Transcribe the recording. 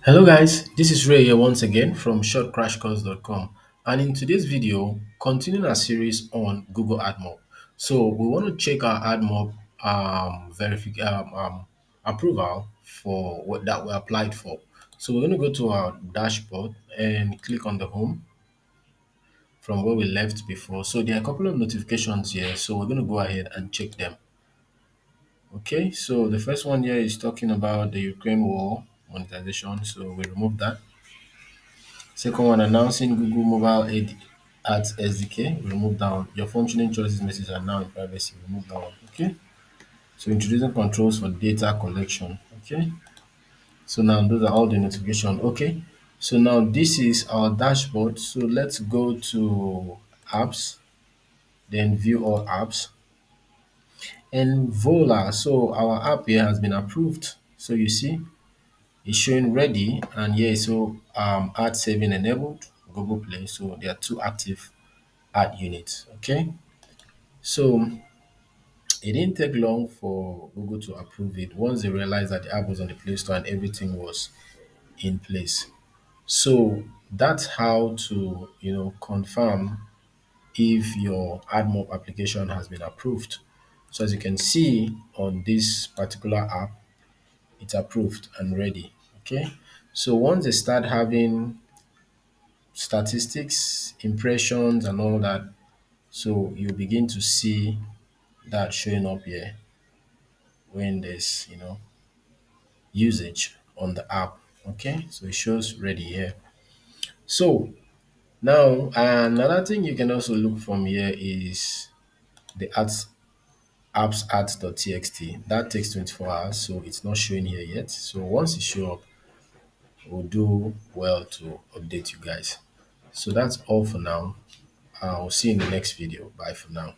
Hello guys, this is Ray here once again from shortcrashcourse.com, and in today's video, continuing our series on Google AdMob. So we want to check our AdMob approval for what that we applied for. So we're going to go to our dashboard and click on the home from where we left before. So there are a couple of notifications here, so we're going to go ahead and check them. Okay, so the first one here is talking about the Ukraine war monetization, so we remove that. Second one, announcing Google Mobile Ads SDK. We remove that one. Your functioning choices messages are now in privacy. Remove that one. Okay. So introducing controls for data collection. Okay. So now those are all the notification. Okay. So now this is our dashboard. So let's go to apps, then view all apps. And voila. So our app here has been approved. So you see it's showing ready, and yeah, so ad saving enabled Google Play. So there are two active ad units. Okay, so it didn't take long for Google to approve it once they realized that the app was on the Play Store and everything was in place. So that's how to confirm if your AdMob application has been approved. So as you can see on this particular app, it's approved and ready. Okay, so once they start having statistics, impressions, and all that, so you begin to see that showing up here when there's usage on the app. Okay, so it shows ready here. So now another thing you can also look from here is the apps ads.txt. That takes 24 hours, so it's not showing here yet. So once it show up, we'll do well to update you guys. So that's all for now. I'll see you in the next video. Bye for now.